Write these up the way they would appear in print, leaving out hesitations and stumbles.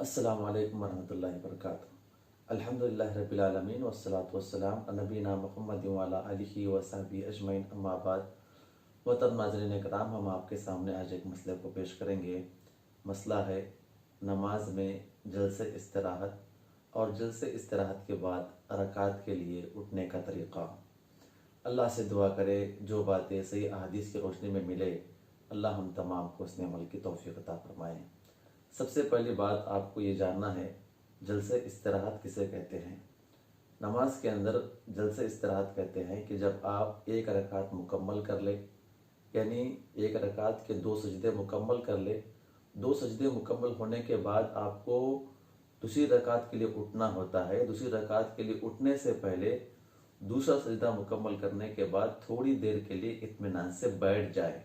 अस्सलामु अलैकुम वरहमतुल्लाहि वबरकातुहू। अल्हम्दुलिल्लाहि रब्बिल आलमीन वस्सलातु वस्सलाम अला नबीना मुहम्मदिन व अला आलिहि व सहबिहि अजमईन, अम्मा बाद। मोहतरम नाज़रीन कराम, हम आपके सामने आज एक मसले को पेश करेंगे। मसला है नमाज में जलसे इस्तराहत और जलसे इस्तराहत के बाद रकात के लिए उठने का तरीक़ा। अल्लाह से दुआ करे जो बातें सही अहादीस की रोशनी में मिले, अल्लाह हम तमाम को उसने अमल की तौफीक अता फरमाए। सबसे पहली बात आपको ये जानना है, जलसे इस्तराहत किसे कहते हैं। नमाज के अंदर जलसे इस्तराहत कहते हैं कि जब आप एक रकात मुकम्मल कर ले, यानी एक रकात के 2 सजदे मुकम्मल कर ले, 2 सजदे मुकम्मल होने के बाद आपको दूसरी रकात के लिए उठना होता है। दूसरी रकात के लिए उठने से पहले दूसरा सजदा मुकम्मल करने के बाद थोड़ी देर के लिए इत्मीनान से बैठ जाए,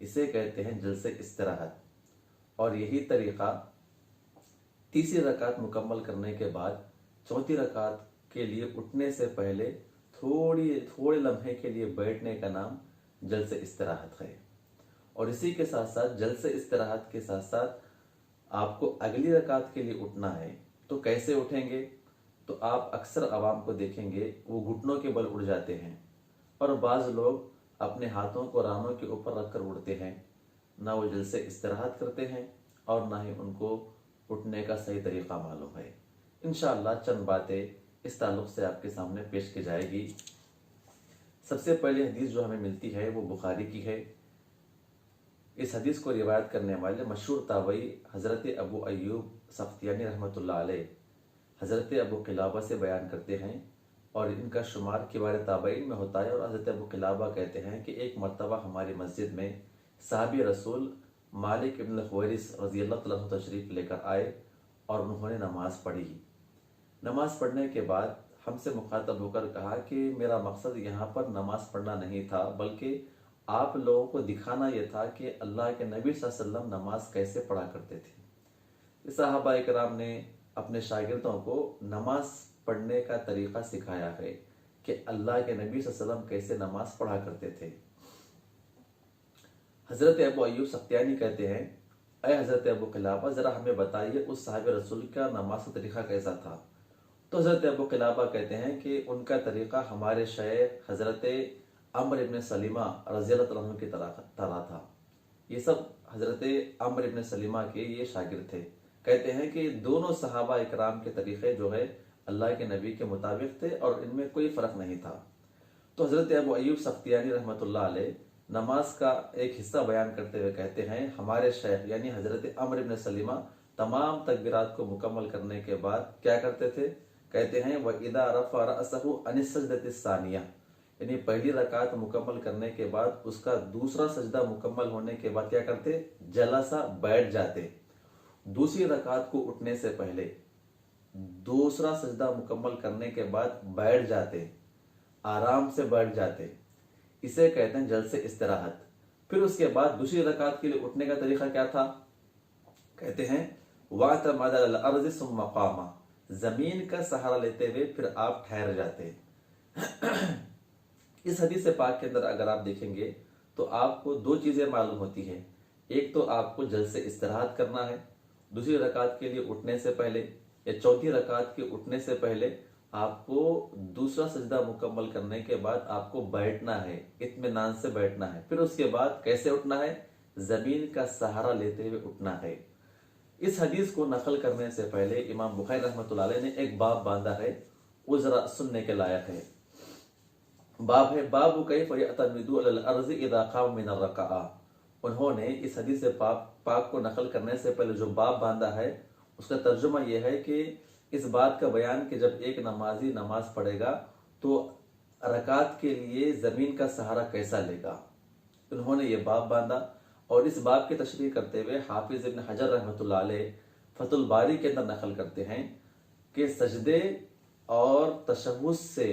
इसे कहते हैं जलसे इस्तराहत। और यही तरीक़ा तीसरी रकात मुकम्मल करने के बाद चौथी रकात के लिए उठने से पहले थोड़े लम्हे के लिए बैठने का नाम जलसे इस्तराहत है। और इसी के साथ साथ जलसे इस्तराहत के साथ साथ आपको अगली रकात के लिए उठना है। तो कैसे उठेंगे? तो आप अक्सर आवाम को देखेंगे वो घुटनों के बल उठ जाते हैं, और बाज़ लोग अपने हाथों को रानों के ऊपर रखकर उड़ते हैं। ना वो जलसे इस्तराहत करते हैं और ना ही उनको उठने का सही तरीक़ा मालूम है। इंशाअल्लाह चंद बातें इस ताल्लुक़ से आपके सामने पेश की जाएगी। सबसे पहले हदीस जो हमें मिलती है वो बुखारी की है। इस हदीस को रिवायत करने वाले मशहूर ताबई हज़रत अबू अय्यूब सख्तियानी रहमतुल्लाह अलैह हज़रत अबू क़िलाबा से बयान करते हैं, और इनका शुमार किबार ताबईन में होता है। और हज़रत अबू क़िलाबा कहते हैं कि एक मरतबा हमारी मस्जिद में साहबी रसूल मालिक इब्न हुवैरिस रज़ियल्लाहु तआला अन्हु तशरीफ़ लेकर आए और उन्होंने नमाज़ पढ़ी। नमाज़ पढ़ने के बाद हमसे मुखातब होकर कहा कि मेरा मकसद यहाँ पर नमाज़ पढ़ना नहीं था, बल्कि आप लोगों को दिखाना यह था कि अल्लाह के नबी सल्लल्लाहु अलैहि वसल्लम नमाज कैसे पढ़ा करते थे। सहाबा इकराम ने अपने शागिर्दों को नमाज पढ़ने का तरीक़ा सिखाया है कि अल्लाह के नबी सल्लल्लाहु अलैहि वसल्लम कैसे नमाज पढ़ा करते थे। हज़रत अबू अय्यूब सख्तियानी कहते हैं, अय हज़रत अबू क़िलाबा, ज़रा हमें बताइए उस साहिब रसूल का नमाज का तरीक़ा कैसा था। तो हज़रत अबू क़िलाबा कहते हैं कि उनका तरीक़ा हमारे शेख हज़रत अम्र इब्न सलीमा रज़ियल्लाहु तआला अन्हु की तरह था। ये सब हज़रत अम्र इब्न सलीमा के ये शागिर्द थे। कहते हैं कि दोनों सहाबा इकराम के तरीक़े जो है अल्लाह के नबी के मुताबिक थे और इनमें कोई फ़र्क नहीं था। तो हज़रत अबू अय्यूब सख्तियानी रहमतुल्लाह अलैह नमाज का एक हिस्सा बयान करते हुए कहते हैं, हमारे शेख यानी हज़रत अम्र इब्न सलीमा तमाम तकबीरात को मुकम्मल करने के बाद क्या करते थे? कहते हैं व इदा रफ़ा रअसहु अनिस सजदति सानिया, यानी पहली रकात मुकम्मल करने के बाद उसका दूसरा सजदा मुकम्मल होने के बाद क्या करते? जलसा, बैठ जाते। दूसरी रकात को उठने से पहले दूसरा सजदा मुकम्मल करने के बाद बैठ जाते, आराम से बैठ जाते, इसे कहते हैं जलसे इस्तराहत। फिर उसके बाद दूसरी रकात के लिए उठने का तरीका क्या था? कहते हैं वातमद अल अर्ज़ सुम्मा क़ामा, जमीन का सहारा लेते हुए फिर आप ठहर जाते। इस हदीस पाक के अंदर अगर आप देखेंगे तो आपको 2 चीजें मालूम होती हैं। एक तो आपको जलसे इस्तराहत करना है दूसरी रकात के लिए उठने से पहले, या चौथी रकात के उठने से पहले आपको दूसरा सजदा मुकम्मल करने के बाद आपको बैठना है, इत्मीनान से बैठना है। फिर उसके बाद कैसे उठना है? जमीन का सहारा लेते हुए उठना है। इस हदीस को नकल करने से पहले इमाम बुखारी रहमतुल्लाह अलैह ने एक बाब बांधा है, वो जरा सुनने के लायक है। बाब है बाबु कैफ़ यअतमिदु अलल अर्ज़ि इज़ा क़ाम मिन अर्रकअ। उन्होंने इस हदीस पाक को नकल करने से पहले जो बाब बांधा है उसका तर्जुमा यह है कि इस बात का बयान कि जब एक नमाजी नमाज पढ़ेगा तो रकात के लिए जमीन का सहारा कैसा लेगा। उन्होंने ये बाब बांधा और इस बाब की तशरीह करते हुए हाफिज इब्न हजर रहमतुल्लाह अलैह फतुल बारी के अंदर नकल करते हैं कि सजदे और तशहुद से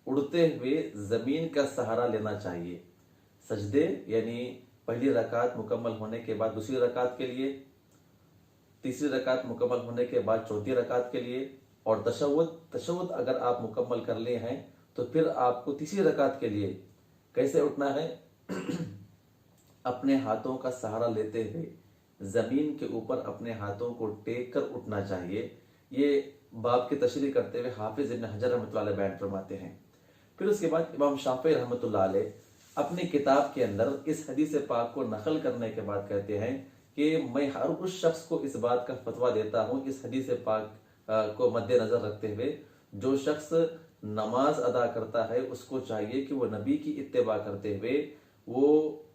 उड़ते हुए जमीन का सहारा लेना चाहिए। सजदे यानी पहली रकात मुकम्मल होने के बाद दूसरी रकात के लिए, तीसरी रकात मुकम्मल होने के बाद चौथी रकात के लिए, और तशहुद अगर आप मुकम्मल कर लिए हैं तो फिर आपको तीसरी रकात के लिए कैसे उठना है? अपने हाथों का सहारा लेते हुए जमीन के ऊपर अपने हाथों को टेक कर उठना चाहिए। ये बाब की तशरीह करते हुए हाफिज इब्न हजर रहमतुल्लाह अलैह बयान फरमाते हैं। फिर उसके बाद इमाम शाफी रहमतुल्लाह अलैह अपनी किताब के अंदर इस हदीस पाक को नकल करने के बाद कहते हैं कि मैं हर उस शख्स को इस बात का फतवा देता हूँ, इस हदीस पाक को मद्देनजर रखते हुए, जो शख्स नमाज अदा करता है उसको चाहिए कि वो नबी की इत्तिबा करते हुए वो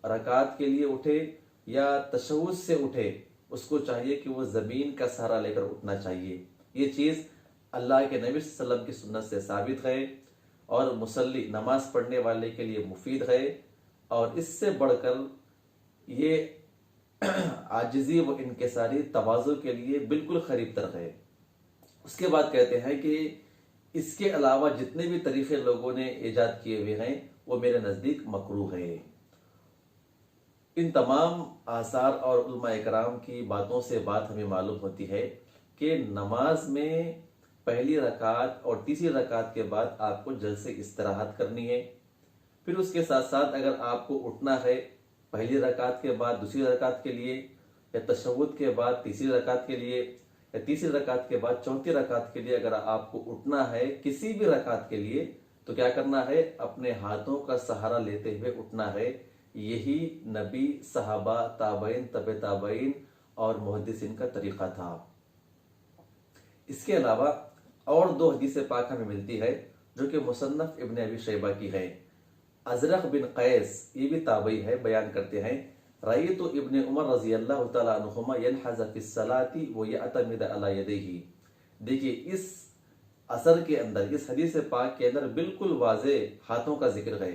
रकात के लिए उठे या तशहुद से उठे, उसको चाहिए कि वो जमीन का सहारा लेकर उठना चाहिए। ये चीज अल्लाह के नबी सल्लल्लाहु अलैहि वसल्लम की सुन्नत से साबित है और मुसल्ली नमाज पढ़ने वाले के लिए मुफीद है, और इससे बढ़कर ये आजिजी व इनकिसारी तवाज़ु के लिए बिल्कुल करीब तर है। उसके बाद कहते हैं कि इसके अलावा जितने भी तरीके लोगों ने ईजाद किए हुए हैं वो मेरे नज़दीक मकरूह है। इन तमाम आसार और उलमा इकराम की बातों से बात हमें मालूम होती है कि नमाज में पहली रकात और तीसरी रकात के बाद आपको जलसे इस्तराहत करनी है। फिर उसके साथ साथ अगर आपको उठना है पहली रकात के बाद दूसरी रकात के लिए, या तशहुद के बाद तीसरी रकात के लिए, या तीसरी रकात के बाद चौथी रकात के लिए अगर आपको उठना है किसी भी रकात के लिए, तो क्या करना है, अपने हाथों का सहारा लेते हुए उठना है। यही नबी, सहाबा, ताबईन, तबे ताबईन और मुहद्दिसीन का तरीका था। इसके अलावा और दो हदीस पाक हमें मिलती है जो कि मुसन्नफ इब्न अबी शैबा की है। अजरक बिन कैस, ये भी ताबई है, बयान करते हैं, रअयतु इब्न उमर रज़ी अल्लाह तआला अन्हुमा यनहज़ फ़िस सलाती व यअतमिद अला यदैहि। देखिए इस असर के अंदर, इस हदीस पाक के अंदर बिल्कुल वाज़े हाथों का जिक्र है।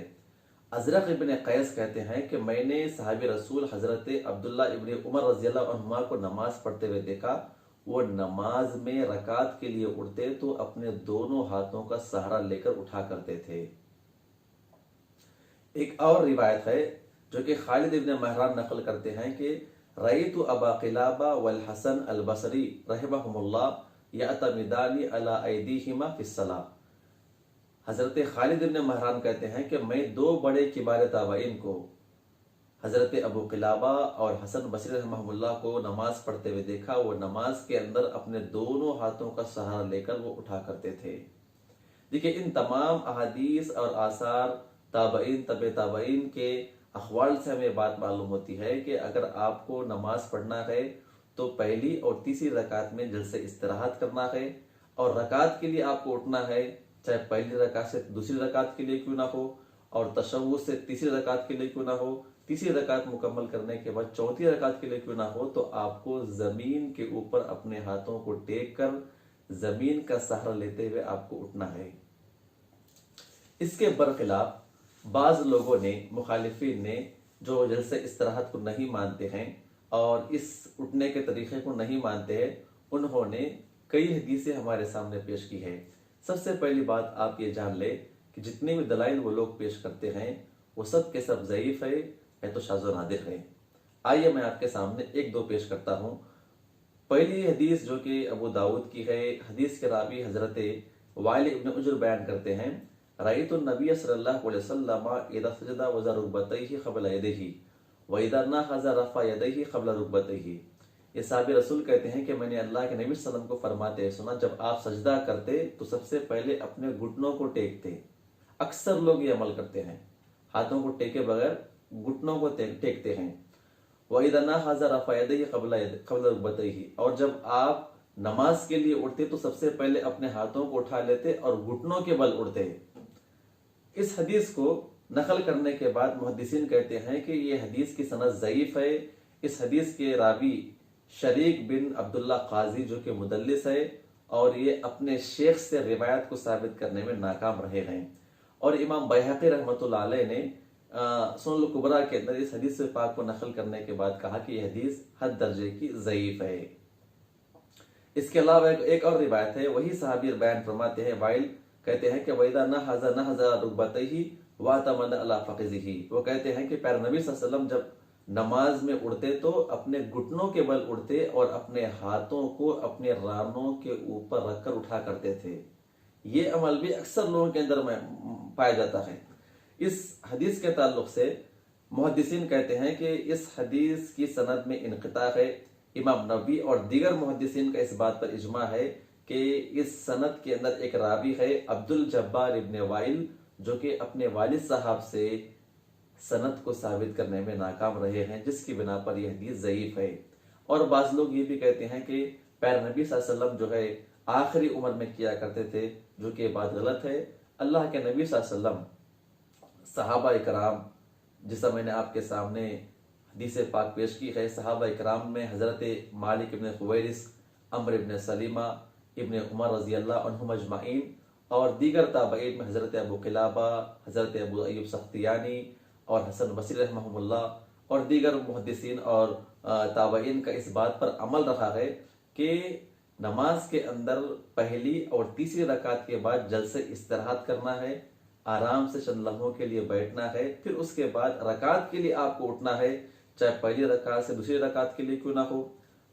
अजरक इब्न कैस कहते हैं कि मैंने साहबी रसूल हजरत अब्दुल्ला इब्न उमर रज़ी अल्लाह अन्हुमा को नमाज पढ़ते हुए देखा, वो नमाज में रकात के लिए उठते तो अपने दोनों हाथों का सहारा लेकर उठा करते थे। एक और रिवायत है जो कि खालिद इब्न महरान नकल करते हैं कि रअयतु अबा क़िलाबा वल हसन अल बसरी रहमहुमुल्लाह यअतमिदानी अला ऐदीहिमा फ़िस्सलाह। हजरत खालिद इब्न महरान कहते हैं कि मैं दो बड़े किबार ताबईन को, हजरत अबू क़िलाबा और हसन बसरी रहमहुल्लाह को नमाज पढ़ते हुए देखा। वो नमाज के अंदर अपने दोनों हाथों का सहारा लेकर वो उठा करते थे। देखिए इन तमाम अहादीस और आसार, ताबईन, तबे ताबईन के अखवाल से हमें बात मालूम होती है कि अगर आपको नमाज पढ़ना है तो पहली और तीसरी रकात में जलसे इस्तराहत करना है, और रकात के लिए आपको उठना है चाहे पहली रकात से दूसरी रकात के लिए क्यों ना हो, और तशव्वुद से तीसरी रकात के लिए क्यों ना हो, तीसरी रकात मुकम्मल करने के बाद चौथी रकात के लिए क्यों ना हो, तो आपको जमीन के ऊपर अपने हाथों को टेक कर जमीन का सहारा लेते हुए आपको उठना है। इसके बरखिलाफ बाज लोगों ने, मुखालिफिन ने, जो जलसे इस्तराहत को नहीं मानते हैं और इस उठने के तरीके को नहीं मानते हैं, उन्होंने कई हदीसें हमारे सामने पेश की है। सबसे पहली बात आप ये जान ले कि जितने भी दलाइल वो लोग पेश करते हैं वो सब के सब ज़ईफ है या तो शाज़ व नादिर है। आइए मैं आपके सामने एक दो पेश करता हूँ। पहली हदीस जो कि अबू दाऊद की है, हदीस के रावी हजरत वाइल इब्न उजर बयान करते हैं, रअयतु नबी सल्लल्लाहु अलैहि वसल्लम इज़ा सजदा वज़ा रुकबतैहि क़ब्ल यदैहि व इज़ा नहज़ा रफ़ा यदैहि क़ब्ल रुकबतैहि। ये साहबी रसूल कहते हैं कि मैंने अल्लाह के नबी सल्लल्लाहु अलैहि वसल्लम को फरमाते सुना, जब आप सजदा करते तो सबसे पहले अपने घुटनों को टेकते। अक्सर लोग ये अमल करते हैं, हाथों को टेके बगैर घुटनों को टेकते हैं। वइज़ा नहज़ा रफ़ा यदैहि क़ब्ल रुकबतैहि, और जब आप नमाज के लिए उठते तो सबसे पहले अपने हाथों को उठा लेते और घुटनों के बल उठते। इस हदीस को नकल करने के बाद मुहद्दिसीन कहते हैं कि ये हदीस की सनद ज़ईफ है। इस हदीस के रावी शरीक बिन अब्दुल्ला काजी जो कि मुदल्लिस है, और ये अपने शेख से रिवायत को साबित करने में नाकाम रहे हैं। और इमाम बैहक़ी रहमतुल्लाह अलैह ने सुनन कुबरा के अंदर इस हदीस पाक को नकल करने के बाद कहा कि यह हदीस हद दर्जे की ज़ईफ है। इसके अलावा एक और रिवायत है, वही सहाबी बयान फरमाते हैं, वाइल कहते हैं कि वइज़ा नहज़ा रुकबतैहि वअतमद अला फ़ख़िज़िहि। वो कहते हैं कि प्यारे नबी सल्लल्लाहु अलैहि वसल्लम जब नमाज में उड़ते तो अपने घुटनों के बल उड़ते और अपने हाथों को अपने रानों के ऊपर रखकर उठा करते थे। ये अमल भी अक्सर लोगों के अंदर में पाया जाता है। इस हदीस के ताल्लुक से मुहद्दिसीन कहते हैं कि इस हदीस की सनद में इनक़िता है। इमाम नबवी और दीगर मुहद्दिसीन का इस बात पर इजमा है कि इस सनद के अंदर एक रावी है अब्दुल जब्बार इब्न वाइल, जो कि अपने वालिद साहब से सनद को साबित करने में नाकाम रहे हैं, जिसकी बिना पर यह हदीस ज़ईफ है। और बाज़ लोग ये भी कहते हैं कि प्यारे नबी सल्लल्लाहु अलैहि वसल्लम जो है आखिरी उम्र में किया करते थे, जो कि बात गलत है। अल्लाह के नबी सल्लल्लाहु अलैहि वसल्लम, सहाबा इकराम, जिसका मैंने आपके सामने हदीस पाक पेश की है, सहाबा इकराम में हज़रत मालिक इब्न खुवैरिस, अम्र इब्न सलीमा, इब्न उमर रज़ी अल्लाह अन्हुम अजमाइन और दीगर ताबईन में हज़रत अबू क़िलाबा, हज़रत अबू अय्यूब सख्तियानी और हसन बसरी रहमहुमुल्लाह और दीगर मुहद्दिसीन और ताबईन का इस बात पर अमल रहा है कि नमाज के अंदर पहली और तीसरी रकात के बाद जल्से इस्तिराहत करना है, आराम से चंद लम्हों के लिए बैठना है, फिर उसके बाद रकात के लिए आपको उठना है, चाहे पहली रकात से दूसरी रकात के लिए क्यों ना हो,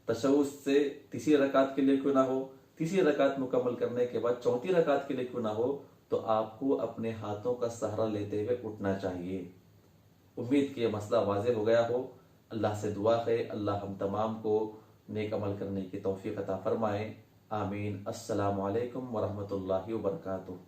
तशव्वुद से तीसरी रकात के लिए क्यों ना हो, तीसरी रकात मुकम्मल करने के बाद चौथी रकात के लिए क्यों ना हो, तो आपको अपने हाथों का सहारा लेते हुए उठना चाहिए। उम्मीद कि यह मसला वाज़ेह हो गया हो। अल्लाह से दुआ है अल्लाह हम तमाम को नेक अमल करने की तौफीक अता फरमाए। आमीन। अस्सलामु अलैकुम वरहमतुल्लाहि वबरकातुहू।